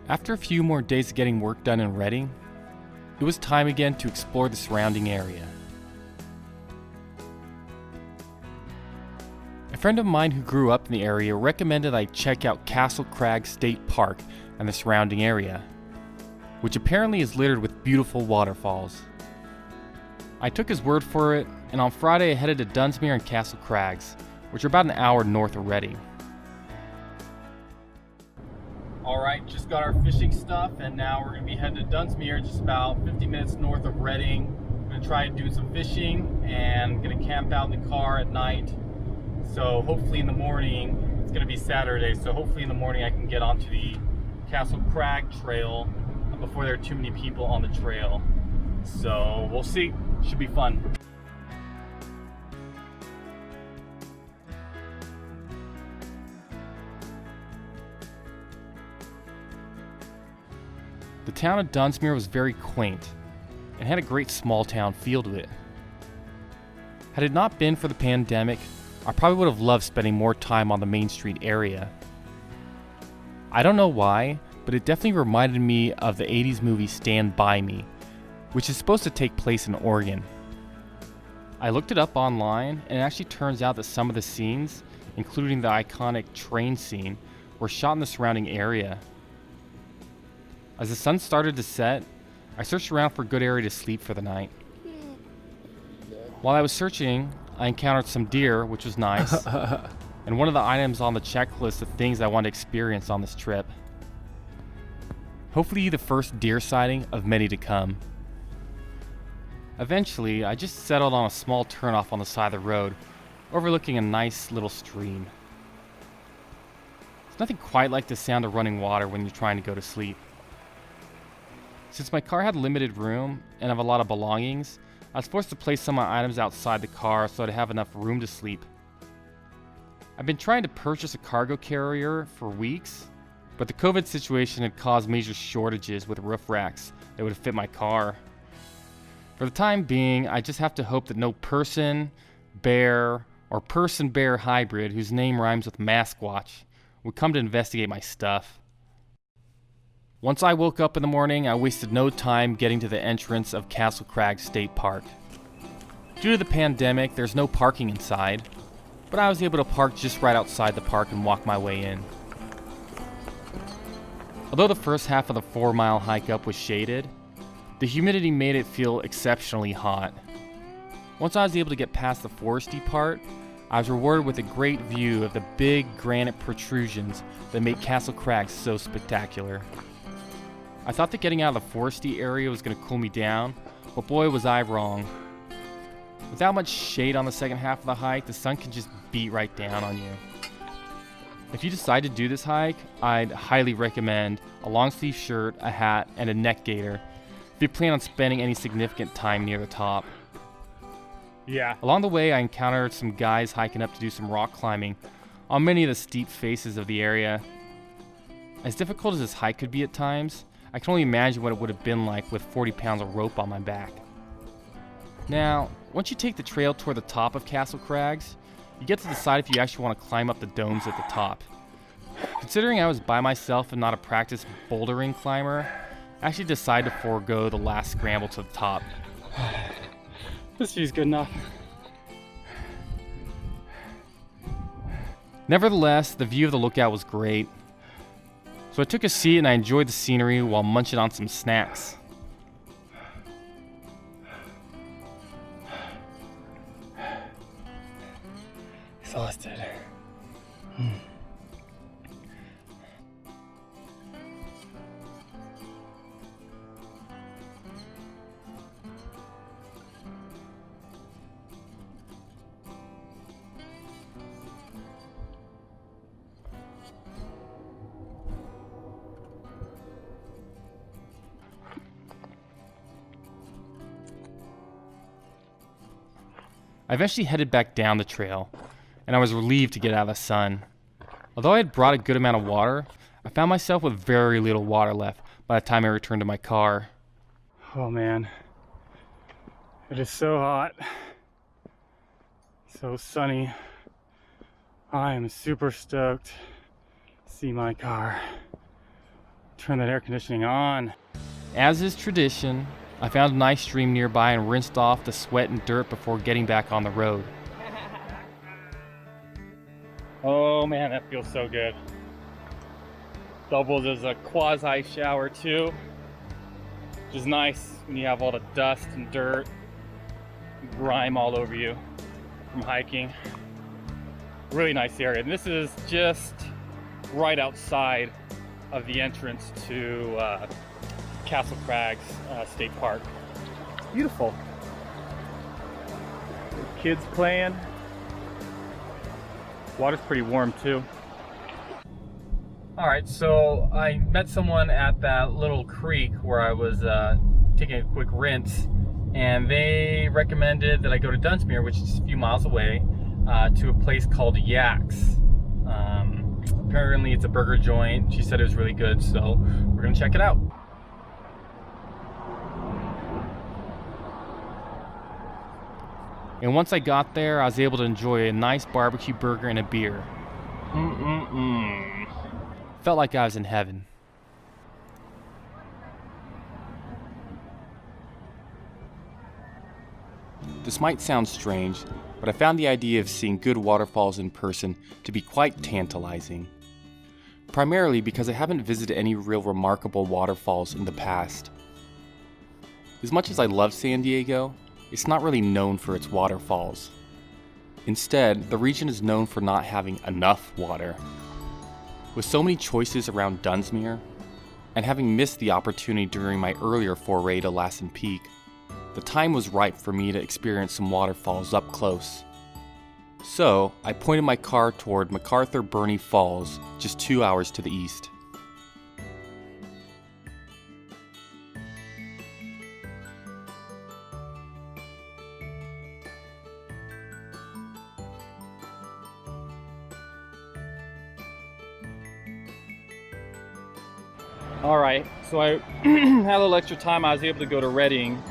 After a few more days of getting work done in Reading, it was time again to explore the surrounding area. A friend of mine who grew up in the area recommended I check out Castle Crags State Park and the surrounding area, which apparently is littered with beautiful waterfalls. I took his word for it, and on Friday I headed to Dunsmuir and Castle Crags, which are about an hour north of Reading. Alright, just got our fishing stuff, and now we're going to be heading to Dunsmuir, just about 50 minutes north of Reading. I'm going to try to do some fishing and going to camp out in the car at night. So hopefully in the morning, it's going to be Saturday, so hopefully in the morning I can get onto the Castle Crag trail before there are too many people on the trail. So we'll see. Should be fun. The town of Dunsmuir was very quaint and had a great small town feel to it. Had it not been for the pandemic, I probably would have loved spending more time on the Main Street area. I don't know why, but it definitely reminded me of the 80s movie Stand By Me, which is supposed to take place in Oregon. I looked it up online, and it actually turns out that some of the scenes, including the iconic train scene, were shot in the surrounding area. As the sun started to set, I searched around for a good area to sleep for the night. While I was searching, I encountered some deer, which was nice, and one of the items on the checklist of things I wanted to experience on this trip. Hopefully the first deer sighting of many to come. Eventually, I just settled on a small turnoff on the side of the road, overlooking a nice little stream. It's nothing quite like the sound of running water when you're trying to go to sleep. Since my car had limited room and I have a lot of belongings, I was forced to place some of my items outside the car so I'd have enough room to sleep. I've been trying to purchase a cargo carrier for weeks, but the COVID situation had caused major shortages with roof racks that would fit my car. For the time being, I just have to hope that no person, bear, or person-bear hybrid whose name rhymes with Maskwatch would come to investigate my stuff. Once I woke up in the morning, I wasted no time getting to the entrance of Castle Crags State Park. Due to the pandemic, there's no parking inside, but I was able to park just right outside the park and walk my way in. Although the first half of the 4-mile hike up was shaded, the humidity made it feel exceptionally hot. Once I was able to get past the foresty part, I was rewarded with a great view of the big granite protrusions that make Castle Crags so spectacular. I thought that getting out of the foresty area was going to cool me down, but boy was I wrong. Without much shade on the second half of the hike, the sun can just beat right down on you. If you decide to do this hike, I'd highly recommend a long sleeve shirt, a hat, and a neck gaiter if you plan on spending any significant time near the top. Yeah. Along the way, I encountered some guys hiking up to do some rock climbing on many of the steep faces of the area. As difficult as this hike could be at times, I can only imagine what it would have been like with 40 pounds of rope on my back. Now, once you take the trail toward the top of Castle Crags, you get to decide if you actually want to climb up the domes at the top. Considering I was by myself and not a practiced bouldering climber, I actually decided to forego the last scramble to the top. This view's good enough. Nevertheless, the view of the lookout was great. So I took a seat and I enjoyed the scenery while munching on some snacks. Exhausted. I eventually headed back down the trail, and I was relieved to get out of the sun. Although I had brought a good amount of water, I found myself with very little water left by the time I returned to my car. Oh man, it is so hot, so sunny. I am super stoked to see my car. turn that air conditioning on. As is tradition, I found a nice stream nearby and rinsed off the sweat and dirt before getting back on the road. Oh man, that feels so good. Doubles as a quasi shower too, which is nice when you have all the dust and dirt and grime all over you from hiking. Really nice area, and this is just right outside of the entrance to Castle Crags State Park. It's beautiful. Kids playing. Water's pretty warm too. Alright, so I met someone at that little creek where I was taking a quick rinse, and they recommended that I go to Dunsmuir, which is a few miles away, to a place called Yak's. Apparently it's a burger joint. She said it was really good, so we're gonna check it out. And once I got there, I was able to enjoy a nice barbecue burger and a beer. Felt like I was in heaven. This might sound strange, but I found the idea of seeing good waterfalls in person to be quite tantalizing. Primarily because I haven't visited any real remarkable waterfalls in the past. As much as I love San Diego, it's not really known for its waterfalls. Instead, the region is known for not having enough water. With so many choices around Dunsmuir, and having missed the opportunity during my earlier foray to Lassen Peak, the time was ripe for me to experience some waterfalls up close. So, I pointed my car toward MacArthur Burney Falls, just 2 hours to the east. Alright, so I had a little extra time. I was able to go to Redding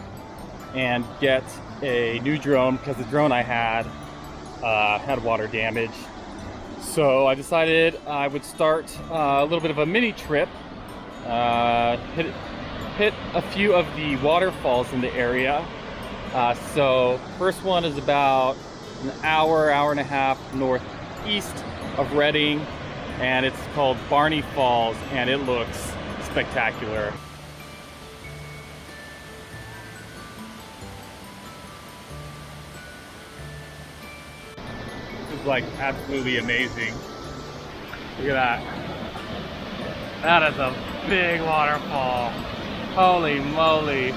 and get a new drone because the drone I had water damage. So I decided I would start a little bit of a mini trip, hit a few of the waterfalls in the area. So first one is about an hour and a half northeast of Redding, and it's called Burney Falls, and it looks spectacular. This is like absolutely amazing. Look at that. That is a big waterfall. Holy moly.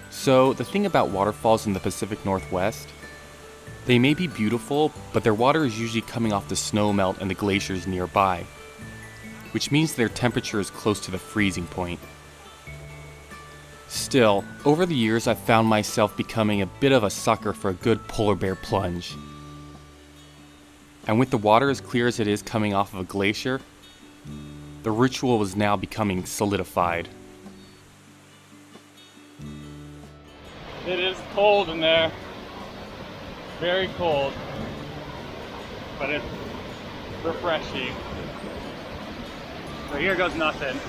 So, the thing about waterfalls in the Pacific Northwest, they may be beautiful, but their water is usually coming off the snowmelt and the glaciers nearby, which means their temperature is close to the freezing point. Still, over the years I've found myself becoming a bit of a sucker for a good polar bear plunge. And with the water as clear as it is coming off of a glacier, the ritual was now becoming solidified. It is cold in there. Very cold. But it's refreshing. So here goes nothing.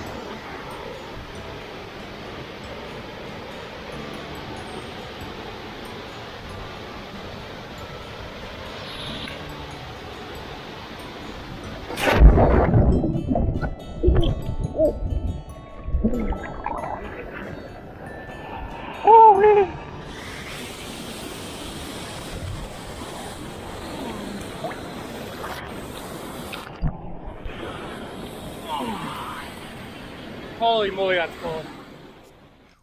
Holy moly, that's cold.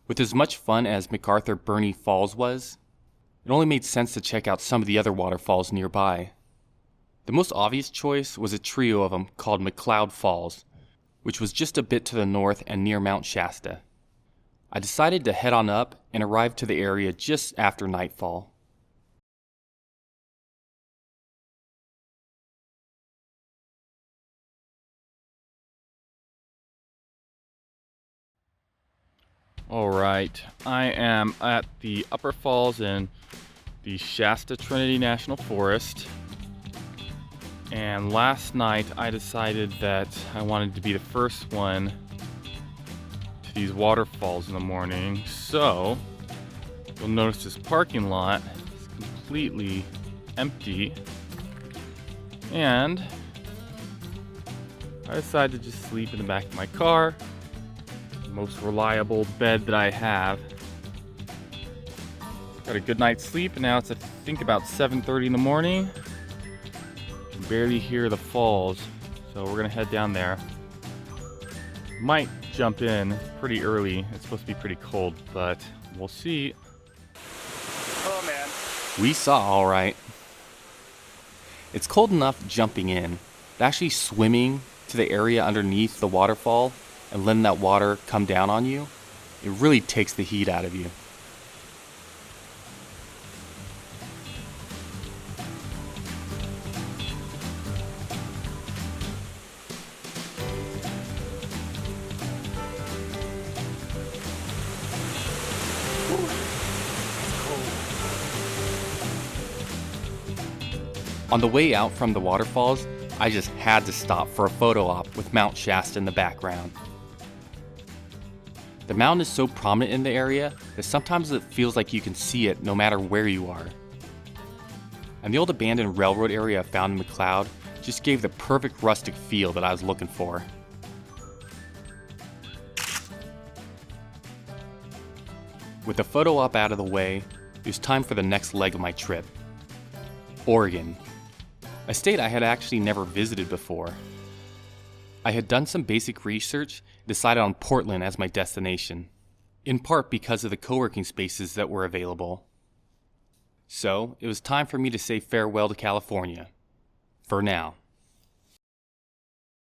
With as much fun as MacArthur Burney Falls was, it only made sense to check out some of the other waterfalls nearby. The most obvious choice was a trio of them called McCloud Falls, which was just a bit to the north and near Mount Shasta. I decided to head on up and arrived to the area just after nightfall. Alright, I am at the upper falls in the Shasta-Trinity National Forest. And last night I decided that I wanted to be the first one to these waterfalls in the morning. So you'll notice this parking lot is completely empty. And I decided to just sleep in the back of my car. The most reliable bed that I have. Got a good night's sleep, and now it's I think about 7:30 in the morning. Can barely hear the falls, so we're gonna head down there. Might jump in pretty early. It's supposed to be pretty cold, but we'll see. Oh man. We saw all right. It's cold enough jumping in, but actually swimming to the area underneath the waterfall and letting that water come down on you, it really takes the heat out of you. On the way out from the waterfalls, I just had to stop for a photo op with Mount Shasta in the background. The mountain is so prominent in the area that sometimes it feels like you can see it no matter where you are. And the old abandoned railroad area I found in McCloud just gave the perfect rustic feel that I was looking for. With the photo op out of the way, it was time for the next leg of my trip. Oregon. A state I had actually never visited before. I had done some basic research and decided on Portland as my destination, in part because of the co-working spaces that were available. So, it was time for me to say farewell to California. For now.